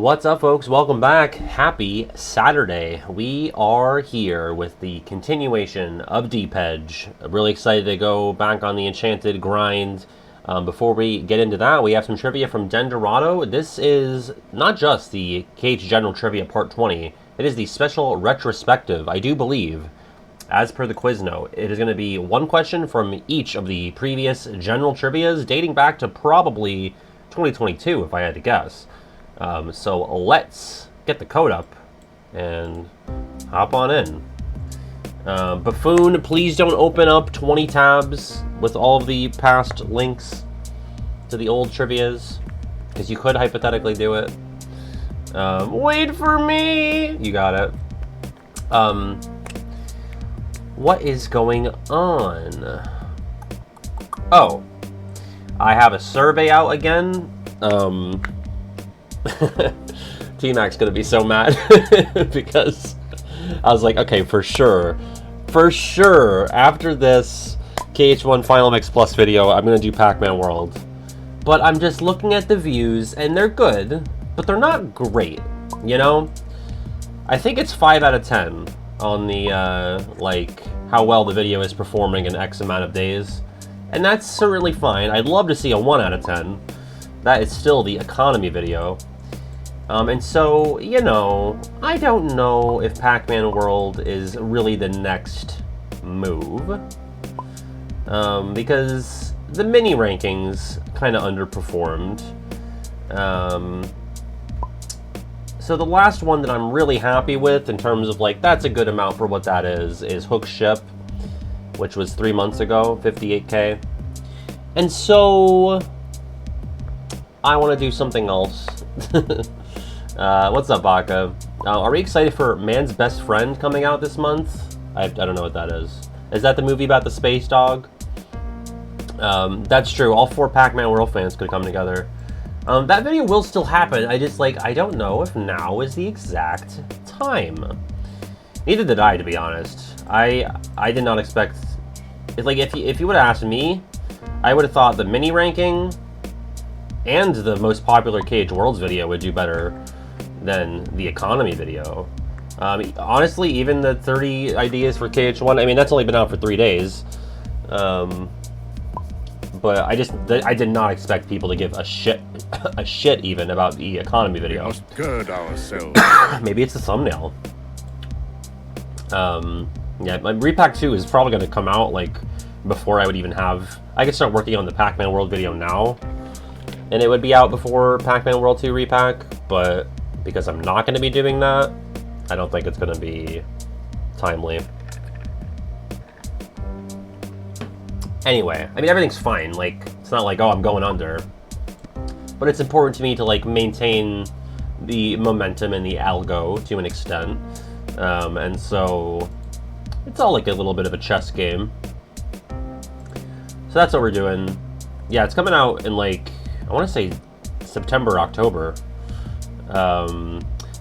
What's up, folks? Welcome back. Happy Saturday. We are here with the continuation of Deep Edge. I'm really excited to go back on the Enchanted grind. Before we get into that, we have some trivia from Dendorado. This is not just the KH General Trivia Part 20. It is the special retrospective, I do believe. As per the quiz note, it is going to be one question from each of the previous General Trivias, dating back to probably 2022, if I had to guess. So let's get the code up and hop on in. Buffoon, please don't open up 20 tabs with all of the past links to the old trivias, because you could hypothetically do it. Wait for me! You got it. What is going on? Oh, I have a survey out again. T-Mac's gonna be so mad because I was like, okay, for sure, after this KH1 Final Mix Plus video, I'm gonna do Pac-Man World. But I'm just looking at the views, and they're good, but they're not great, you know? I think it's 5 out of 10 on the, like, how well the video is performing in X amount of days. And that's certainly fine. I'd love to see a 1 out of 10. That is still the economy video. And so, you know, I don't know if Pac-Man World is really the next move. Because the mini rankings kind of underperformed. So the last one that I'm really happy with, in terms of, like, that's a good amount for what that is Hook Ship, which was 3 months ago, 58K. And so I want to do something else. What's up, Baka? Are we excited for Man's Best Friend coming out this month? I don't know what that is. Is that the movie about the space dog? That's true. All 4 Pac-Man World fans could come together. That video will still happen. I just, like, I don't know if now is the exact time. Neither did I, to be honest. I did not expect... Like, if you would have asked me, I would have thought the mini ranking and the most popular KH Worlds video would do better than the economy video. Honestly, even the 30 ideas for KH1, I mean, that's only been out for 3 days. But I did not expect people to give a shit even about the economy video. We must gird ourselves. Maybe it's the thumbnail. Yeah, my Repack 2 is probably going to come out, like, before I would even have... I could start working on the Pac-Man World video now, and it would be out before Pac-Man World 2 Repack, but because I'm not going to be doing that, I don't think it's going to be timely. Anyway, I mean, everything's fine. Like, it's not like, oh, I'm going under. But it's important to me to, like, maintain the momentum and the algo to an extent. And so it's all like a little bit of a chess game. So that's what we're doing. Yeah, it's coming out in, like, I want to say September, October.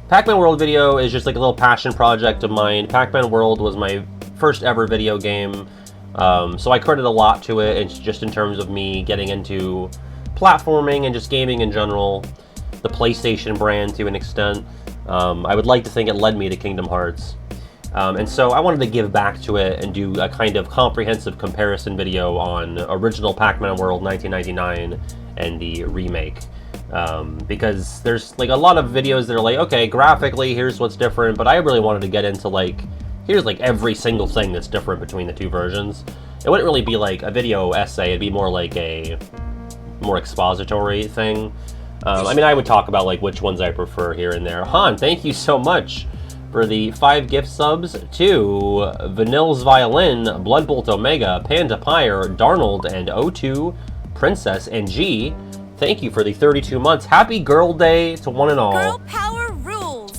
Pac-Man World video is just like a little passion project of mine. Pac-Man World was my first ever video game. So I credit a lot to it. It's just in terms of me getting into platforming and just gaming in general. The PlayStation brand to an extent. I would like to think it led me to Kingdom Hearts. And so I wanted to give back to it and do a kind of comprehensive comparison video on original Pac-Man World 1999 and the remake. Because there's, like, a lot of videos that are like, okay, graphically, here's what's different, but I really wanted to get into, like, here's, like, every single thing that's different between the two versions. It wouldn't really be, like, a video essay. It'd be more like a more expository thing. I mean, I would talk about, like, which ones I prefer here and there. Han, thank you so much for the 5 gift subs to Vanille's Violin, Bloodbolt Omega, Panda Pyre, Darnold, and O2, Princess, and G. Thank you for the 32 months. Happy Girl Day to one and all. Girl power rules.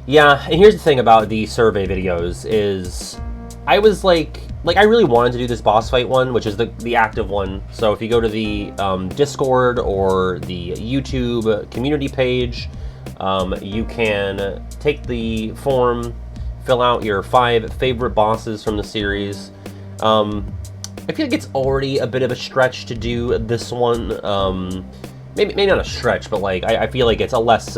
Yeah, and here's the thing about the survey videos is I was like I really wanted to do this boss fight one, which is the active one. So if you go to the Discord or the YouTube community page, you can take the form, fill out your 5 favorite bosses from the series. I feel like it's already a bit of a stretch to do this one. maybe not a stretch, but like I feel like it's a less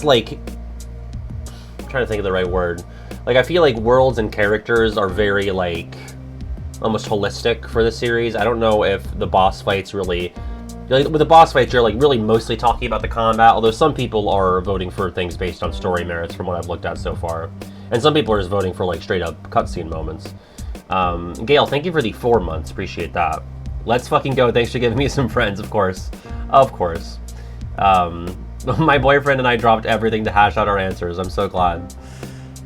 like, I'm trying to think of the right word. Like, I feel like worlds and characters are very like almost holistic for the series. I don't know if the boss fights really, like, with the boss fights, you're like really mostly talking about the combat, although some people are voting for things based on story merits from what I've looked at so far. And some people are just voting for like straight up cutscene moments. Gail, thank you for the 4 months. Appreciate that. Let's fucking go. Thanks for giving me some friends, of course. Of course. My boyfriend and I dropped everything to hash out our answers. I'm so glad.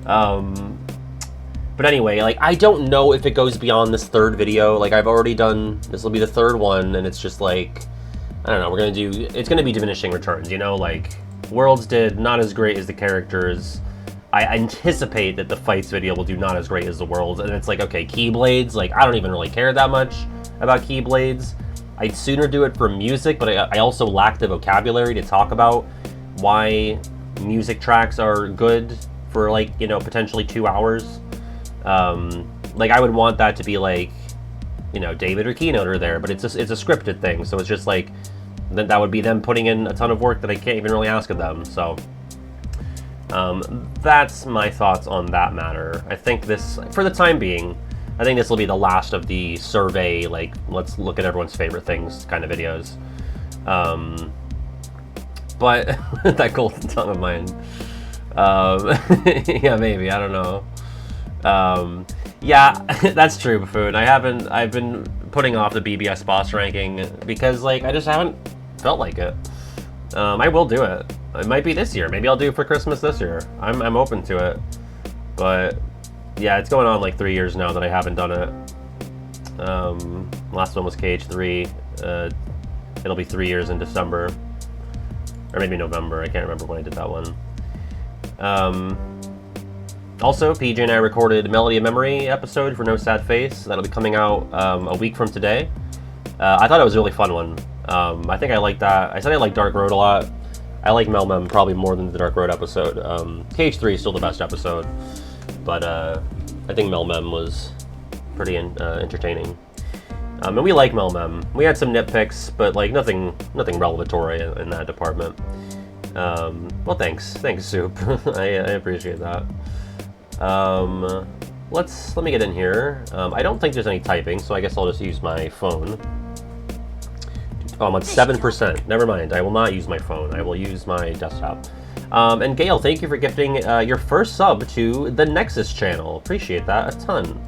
But anyway, like, I don't know if it goes beyond this third video. Like, I've already done, this will be the third one, and it's just like, I don't know, it's gonna be diminishing returns, you know? Like, Worlds did not as great as the characters. I anticipate that the fights video will do not as great as the Worlds, and it's like, okay, Keyblades, like, I don't even really care that much about Keyblades. I'd sooner do it for music, but I also lack the vocabulary to talk about why music tracks are good for, like, you know, potentially 2 hours. Like, I would want that to be like, you know, David or Keynote are there, but it's a scripted thing, so it's just like, that would be them putting in a ton of work that I can't even really ask of them, so. That's my thoughts on that matter. I think this, for the time being, I think this will be the last of the survey, like, let's look at everyone's favorite things kind of videos. But, that golden tongue of mine. Yeah, maybe, I don't know. Yeah, that's true, Buffoon. I've been putting off the BBS boss ranking because, like, I just haven't felt like it. I will do it. It might be this year. Maybe I'll do it for Christmas this year. I'm open to it. But, yeah, it's going on like 3 years now that I haven't done it. Last one was KH3. It'll be 3 years in December. Or maybe November. I can't remember when I did that one. Also, PJ and I recorded Melody of Memory episode for No Sad Face. That'll be coming out a week from today. I thought it was a really fun one. I think I liked that. I said I like Dark Road a lot. I like Melmem probably more than the Dark Road episode. KH3 is still the best episode, but I think Melmem was pretty entertaining. And we like Melmem. We had some nitpicks, but like nothing revelatory in that department. Well, thanks, Soup. I appreciate that. Let me get in here. I don't think there's any typing, so I guess I'll just use my phone. Oh, I'm on 7%. Never mind, I will not use my phone. I will use my desktop. And Gail, thank you for gifting your first sub to the Nexus channel. Appreciate that a ton.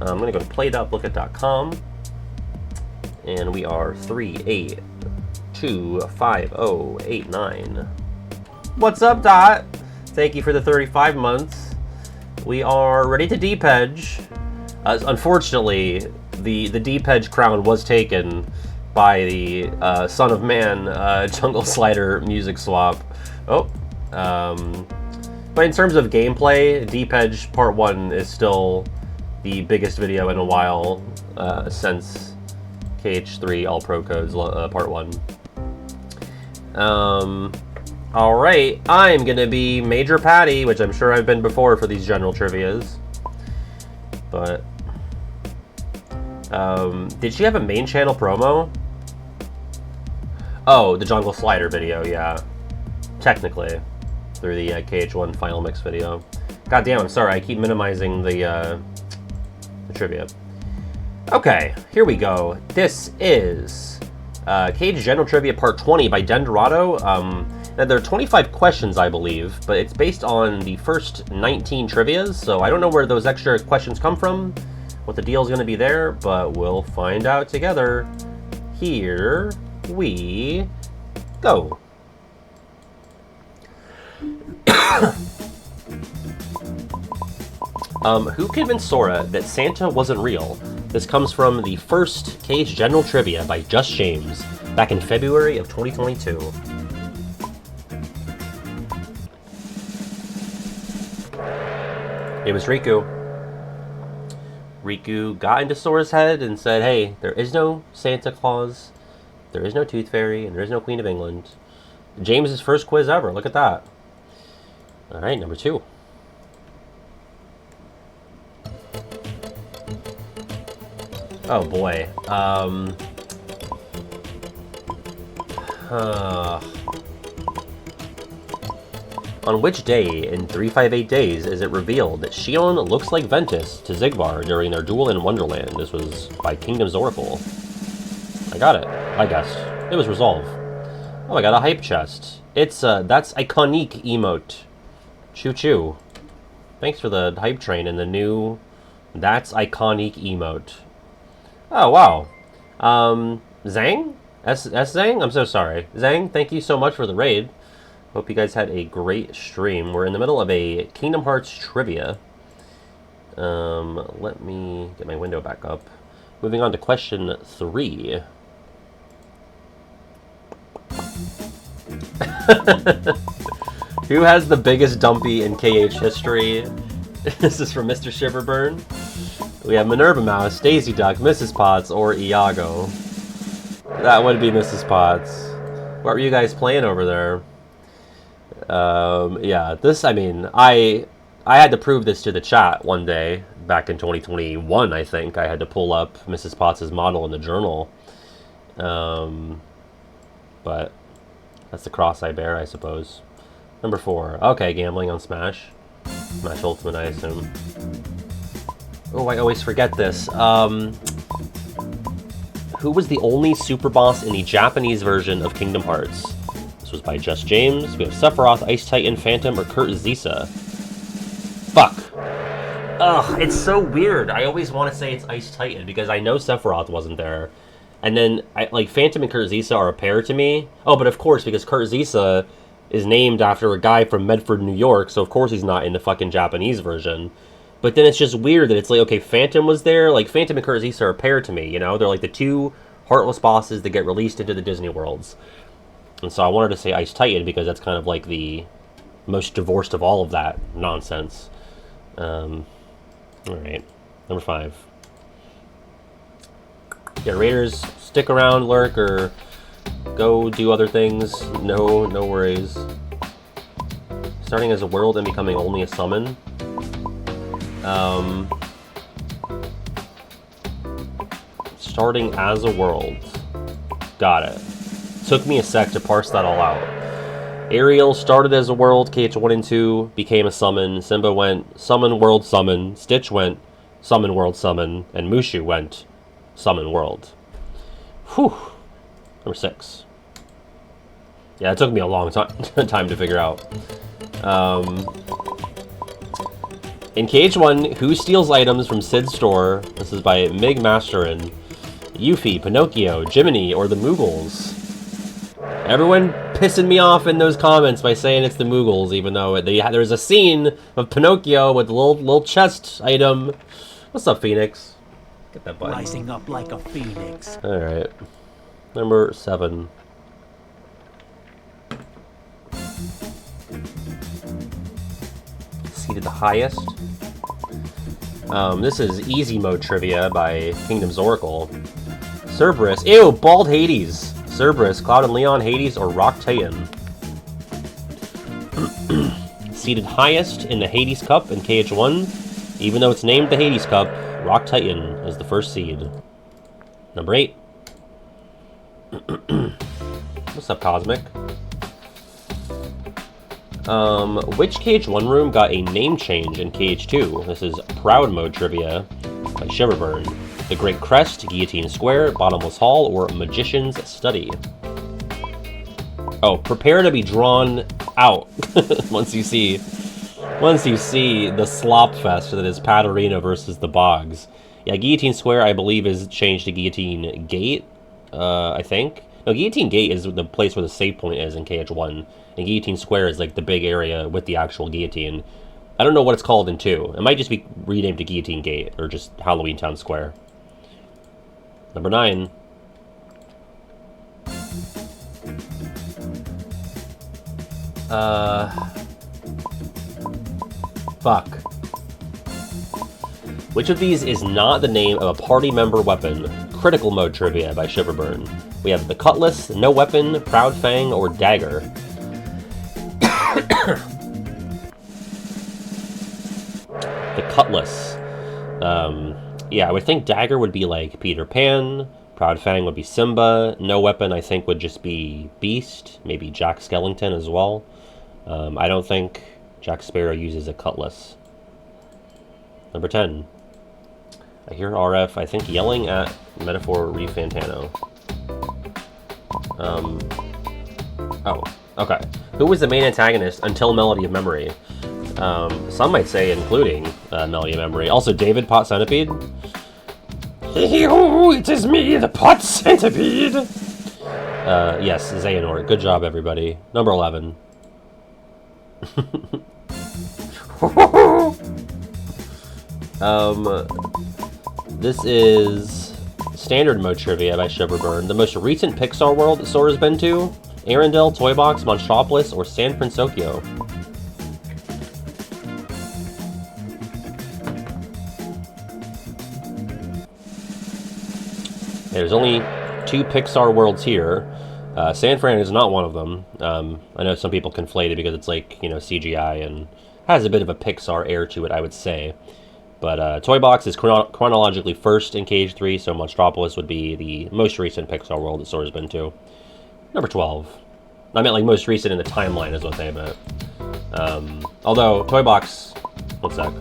I'm gonna go to play.blooket.com, and we are 3825089. What's up, Dot? Thank you for the 35 months. We are ready to deep-edge. Unfortunately, the deep-edge crown was taken by the Son of Man Jungle Slider music swap. Oh, but in terms of gameplay, Deep Edge Part 1 is still the biggest video in a while since KH3 All Pro Codes Part 1. Alright, I'm gonna be Major Patty, which I'm sure I've been before for these general trivias. But, did she have a main channel promo? Oh, the Jungle Slider video, yeah. Technically, through the KH1 Final Mix video. God damn, I'm sorry, I keep minimizing the trivia. Okay, here we go. This is KH General Trivia Part 20 by Dendorado. Now, there are 25 questions, I believe, but it's based on the first 19 trivias, so I don't know where those extra questions come from, what the deal's going to be there, but we'll find out together. Here we go. Who convinced Sora that Santa wasn't real? This comes from the first KH General Trivia by Just James, back in February of 2022. It was Riku. Riku got into Sora's head and said, hey, there is no Santa Claus, there is no Tooth Fairy, and there is no Queen of England. James's first quiz ever, look at that. Alright, number 2. Oh boy. On which day in 358 Days is it revealed that Xion looks like Ventus to Xigbar during their duel in Wonderland? This was by Kingdom's Oracle. I got it, I guessed. It was Resolve. Oh, I got a hype chest. It's, that's iconic emote. Choo choo. Thanks for the hype train and the new that's iconic emote. Oh, wow. Zhang? S Zhang? I'm so sorry. Zhang, thank you so much for the raid. Hope you guys had a great stream. We're in the middle of a Kingdom Hearts trivia. Let me get my window back up. Moving on to question 3. Who has the biggest dumpy in KH history? This is from Mr. Shiverburn. We have Minerva Mouse, Daisy Duck, Mrs. Potts, or Iago. That would be Mrs. Potts. What were you guys playing over there? Yeah, this, I mean, I had to prove this to the chat one day, back in 2021, I think. I had to pull up Mrs. Potts' model in the journal. But that's the cross I bear, I suppose. Number 4. Okay, gambling on Smash. Smash Ultimate, I assume. Oh, I always forget this. Who was the only super boss in the Japanese version of Kingdom Hearts? This was by Just James. We have Sephiroth, Ice Titan, Phantom, or Kurt Zisa. Fuck. Ugh, it's so weird. I always want to say it's Ice Titan because I know Sephiroth wasn't there. And then, like, Phantom and Kurt Zisa are a pair to me. Oh, but of course, because Kurt Zisa is named after a guy from Medford, New York, so of course he's not in the fucking Japanese version. But then it's just weird that it's like, okay, Phantom was there. Like, Phantom and Kurt Zisa are a pair to me, you know? They're like the two Heartless bosses that get released into the Disney worlds. And so I wanted to say Ice Titan because that's kind of like the most divorced of all of that nonsense. Alright, number 5. Yeah, Raiders, stick around, lurk, or go do other things. No worries. Starting as a world and becoming only a summon. Starting as a world. Got it. Took me a sec to parse that all out. Ariel started as a world, KH1 and 2 became a summon, Simba went summon world summon, Stitch went summon world summon, and Mushu went summon world. Whew. Number 6. Yeah, it took me a long time to figure out. In KH1, who steals items from Sid's store? This is by Mig Masterin. Yuffie, Pinocchio, Jiminy, or the Moogles? Everyone pissing me off in those comments by saying it's the Moogles, even though there's a scene of Pinocchio with the little chest item. What's up, Phoenix? Get that button. Rising up like a phoenix. Alright. Number 7. Seated the highest. This is easy mode trivia by Kingdom's Oracle. Cerberus. Ew, bald Hades. Cerberus, Cloud and Leon, Hades, or Rock Titan. Seated highest in the Hades Cup in KH1. Even though it's named the Hades Cup, Rock Titan is the first seed. Number 8. What's up, Cosmic? Which KH1 room got a name change in KH2? This is Proud Mode Trivia by Shiverburn. The Great Crest, Guillotine Square, Bottomless Hall, or Magician's Study? Oh, prepare to be drawn out once you see the slop fest that is Patarina versus the Bogs. Yeah, Guillotine Square, I believe, is changed to Guillotine Gate, I think. No, Guillotine Gate is the place where the save point is in KH1, and Guillotine Square is like the big area with the actual guillotine. I don't know what it's called in 2. It might just be renamed to Guillotine Gate, or just Halloween Town Square. Number 9. Fuck. Which of these is not the name of a party member weapon? Critical Mode Trivia by Shiverburn. We have the Cutlass, No Weapon, Proud Fang, or Dagger. The Cutlass. Yeah, I would think Dagger would be like Peter Pan, Proud Fang would be Simba. No Weapon, I think, would just be Beast. Maybe Jack Skellington as well. I don't think Jack Sparrow uses a cutlass. Number 10. I hear RF, I think, yelling at Metaphor Reef Fantano. Oh, okay. Who was the main antagonist until Melody of Memory? Some might say including Melody of Memory. Also, David Pot Centipede. Oh, it is me, the Pot Centipede! Yes, Xehanort. Good job, everybody. Number 11. This is standard mode trivia by Sugarburn. The most recent Pixar world that Sora's been to? Arendelle, Toy Box, Monstropolis, or San Francisco? There's only 2 Pixar worlds here. San Fran is not one of them. I know some people conflate it because it's like, you know, CGI and has a bit of a Pixar air to it, I would say. But Toy Box is chronologically first in Cage 3, so Monstropolis would be the most recent Pixar world that Sora's been to. Number 12. I meant like most recent in the timeline is what they meant. Although, Toy Box... One sec.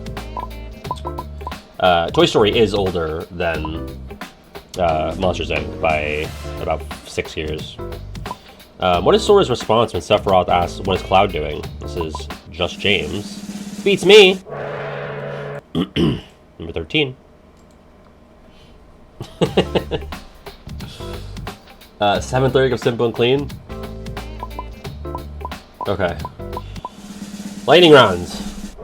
Toy Story is older than Monsters, Inc. by about 6 years. What is Sora's response when Sephiroth asks, what is Cloud doing? This is Just James. Beats me! Number 13. 7th lyric of Simple and Clean. Okay. Lightning rounds.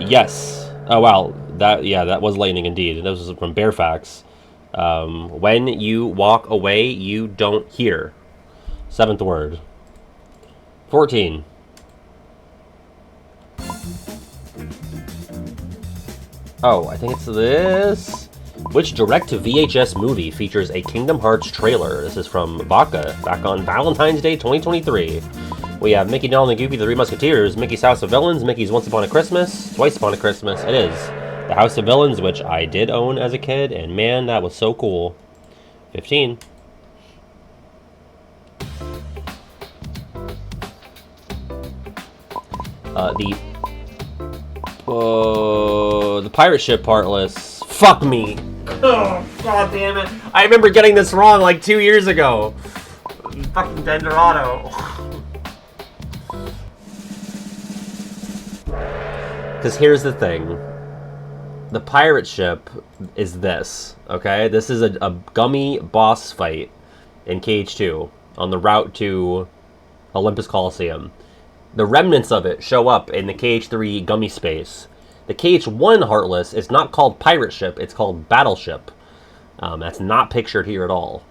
Yes. Oh wow. That was lightning indeed. That was from Bearfax. When you walk away, you don't hear. 7th word. 14. Oh, I think it's this. Which direct-to-VHS movie features a Kingdom Hearts trailer? This is from Baka, back on Valentine's Day 2023. We have Mickey, Donald, and Goofy, the Three Musketeers, Mickey's House of Villains, Mickey's Once Upon a Christmas, Twice Upon a Christmas. It is the House of Villains, which I did own as a kid, and man, that was so cool. 15. The pirate ship Heartless. Fuck me. Oh, god damn it. I remember getting this wrong like 2 years ago. Fucking Dendorado. Because here's the thing. The pirate ship is this, okay? This is a gummy boss fight in Cage 2 on the route to Olympus Coliseum. The remnants of it show up in the Cage 3 gummy space. The Cage 1 Heartless is not called Pirate Ship, it's called Battleship. That's not pictured here at all.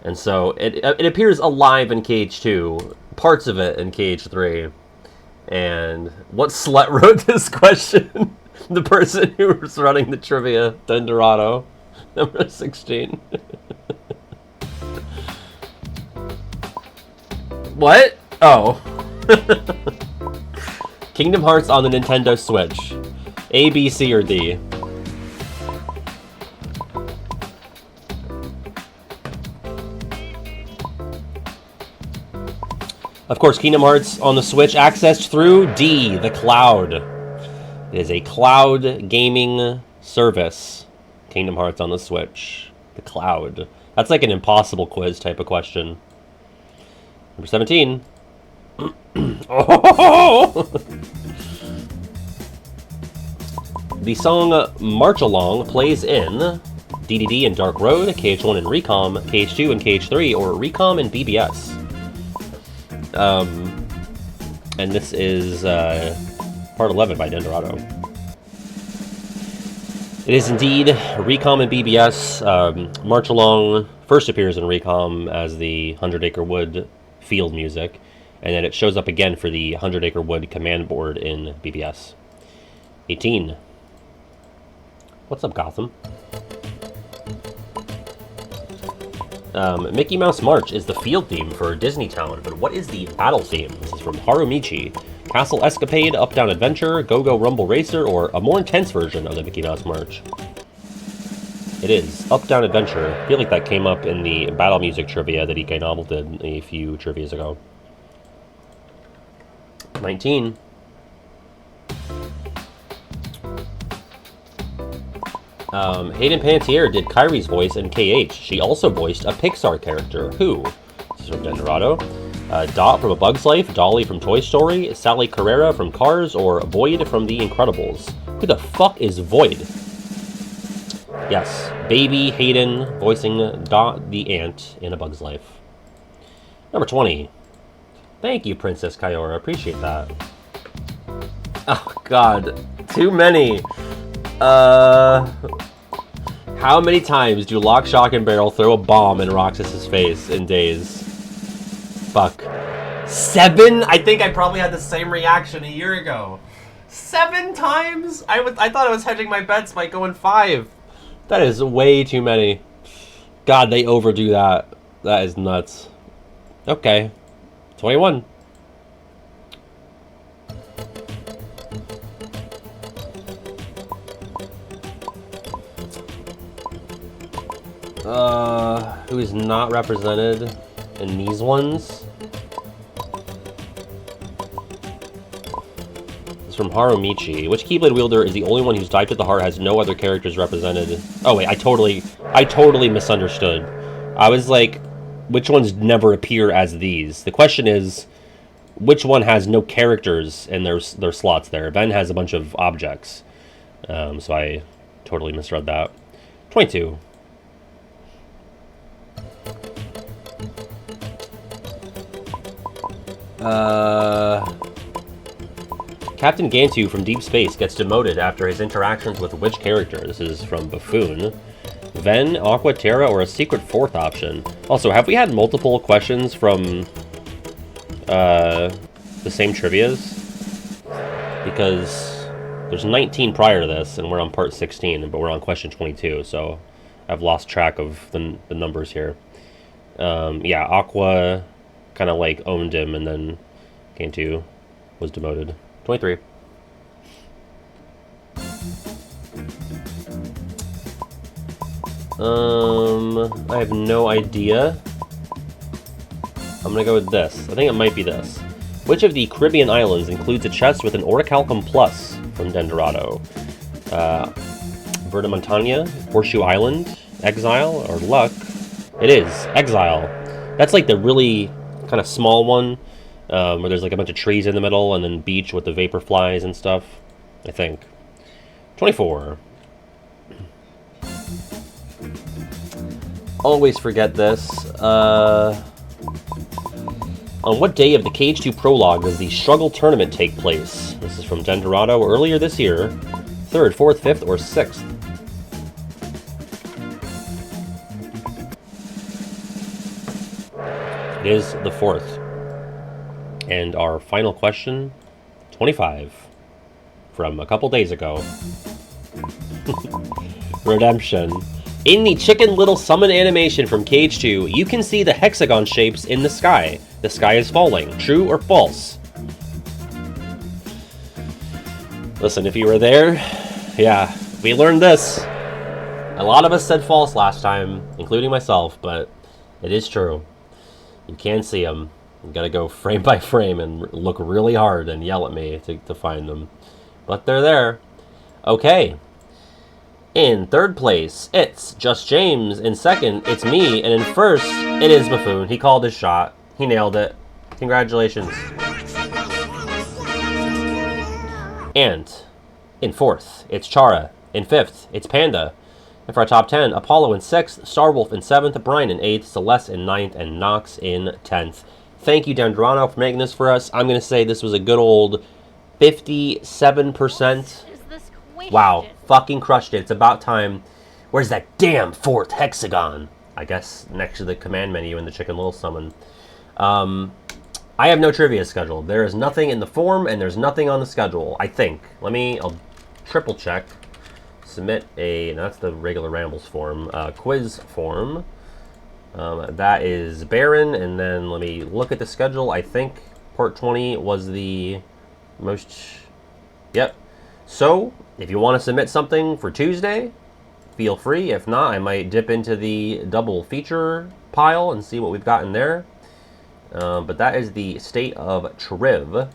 And so it appears alive in Cage 2, parts of it in Cage 3. And what slut wrote this question? The person who was running the trivia, Dendorado, number 16. What? Oh. Kingdom Hearts on the Nintendo Switch. A, B, C, or D? Of course, Kingdom Hearts on the Switch accessed through D, the cloud. It is a cloud gaming service. Kingdom Hearts on the Switch. The cloud. That's like an impossible quiz type of question. Number 17. Oh! The song March Along plays in DDD and Dark Road, Cage 1 and Recom, Cage 2 and Cage 3, or Recom and BBS. And this is part 11 by Dendorado. It is indeed Recom and BBS. March Along first appears in Recom as the 100 Acre Wood field music, and then it shows up again for the 100 Acre Wood command board in BBS. 18. What's up, Gotham? Mickey Mouse March is the field theme for Disney Town, but what is the battle theme? This is from Harumichi. Castle Escapade, Up Down Adventure, Go Go Rumble Racer, or a more intense version of the Mickey Mouse March? It is Up Down Adventure. I feel like that came up in the battle music trivia that EK Novel did a few trivias ago. 19. Hayden Panettiere did Kyrie's voice in KH. She also voiced a Pixar character. Who? This is from Denderado. Dot from A Bug's Life, Dolly from Toy Story, Sally Carrera from Cars, or Void from The Incredibles. Who the fuck is Void? Yes, baby Hayden voicing Dot the Ant in A Bug's Life. Number 20. Thank you, Princess Kyora. Appreciate that. Oh, God. Too many. How many times do Lock, Shock, and Barrel throw a bomb in Roxas's face in Days? Fuck. 7? I think I probably had the same reaction a year ago. 7 times? I thought I was hedging my bets by going 5. That is way too many. God, they overdo that. That is nuts. Okay. 21. Who is not represented in these ones? It's from Harumichi. Which Keyblade wielder is the only one whose Dive to the Heart has no other characters represented? Oh wait, I totally misunderstood. I was like, which ones never appear as these? The question is, which one has no characters in their slots there? Ben has a bunch of objects. So I totally misread that. 22. Captain Gantu from Deep Space gets demoted after his interactions with which character? This is from Buffoon. Ven, Aqua, Terra, or a secret fourth option? Also, have we had multiple questions from the same trivias? Because there's 19 prior to this, and we're on part 16, but we're on question 22, so I've lost track of the numbers here. Yeah, Aqua kind of like owned him, and then Gantu was demoted. 23. I have no idea. I'm gonna go with this. I think it might be this. Which of the Caribbean islands includes a chest with an Orichalcum Plus from Denderado? Verdemontagna, Horseshoe Island, Exile, or Luck? It is Exile. That's like the really kind of small one, where there's like a bunch of trees in the middle, and then beach with the vapor flies and stuff, I think. 24. Always forget this. On what day of the KH2 Prologue does the Struggle Tournament take place? This is from Denderado earlier this year. 3rd, 4th, 5th, or 6th? It is the 4th. And our final question, 25, from a couple days ago. Redemption. In the Chicken Little Summon animation from KH2, you can see the hexagon shapes in the sky. The sky is falling. True or false? Listen, if you were there, yeah, we learned this. A lot of us said false last time, including myself, but it is true. You can see them. You gotta go frame by frame and look really hard and yell at me to find them. But they're there. Okay. In 3rd place, it's Just James. In 2nd, it's me. And in 1st, it is Buffoon. He called his shot. He nailed it. Congratulations. And in 4th, it's Chara. In 5th, it's Panda. And for our top 10, Apollo in 6th, Starwolf in 7th, Brian in 8th, Celeste in 9th, and Nox in 10th. Thank you, Denderano, for making this for us. I'm going to say this was a good old 57%. Wow, fucking crushed it. It's about time. Where's that damn 4th hexagon? I guess next to the command menu in the Chicken Little Summon. I have no trivia scheduled. There is nothing in the form, and there's nothing on the schedule, I think. I'll triple check. Submit no, that's the regular Rambles form. Quiz form. That is Baron, and then let me look at the schedule. I think part 20 was the most... Yep. So, if you want to submit something for Tuesday, feel free. If not, I might dip into the double feature pile and see what we've got in there. But that is the state of Triv.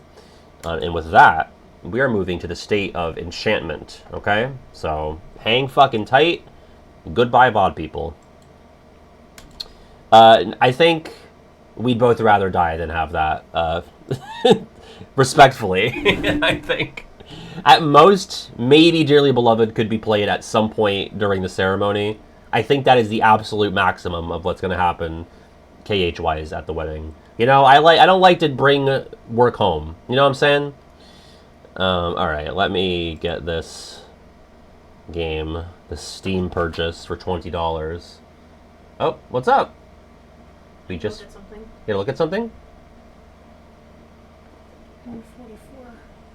And with that, we are moving to the state of enchantment, okay? So, hang fucking tight. Goodbye, VOD people. I think we'd both rather die than have that. Respectfully, I think. At most, maybe Dearly Beloved could be played at some point during the ceremony. I think that is the absolute maximum of what's going to happen KH-wise at the wedding. You know, I don't like to bring work home. You know what I'm saying? Alright, let me get this game, the Steam purchase for $20. Oh, what's up? We just... Look at something. You gonna look at something? 144.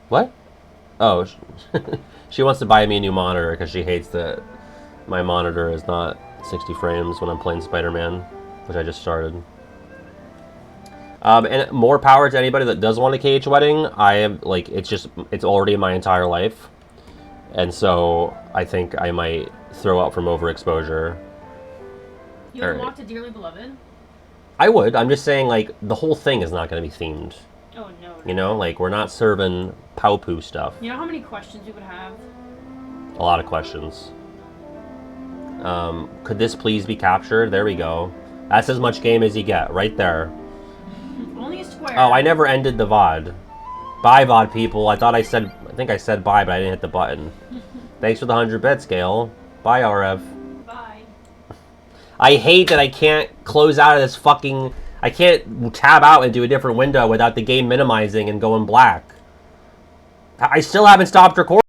What? Oh, she wants to buy me a new monitor because she hates that my monitor is not 60 frames when I'm playing Spider-Man, which I just started. And more power to anybody that does want a KH wedding. I am, like, it's already in my entire life. And so I think I might throw out from overexposure. You would walk to Dearly Beloved? I would. I'm just saying, like, the whole thing is not going to be themed. Oh, no. You know, like, we're not serving pow-poo stuff. You know how many questions you would have? A lot of questions. Could this please be captured? There we go. That's as much game as you get, right there. Only a square. Oh, I never ended the VOD. Bye, VOD people. I think I said bye, but I didn't hit the button. Thanks for the 100 bits, Gail. Bye, RF. Bye. I hate that I can't close out of this fucking... I can't tab out into a different window without the game minimizing and going black. I still haven't stopped recording.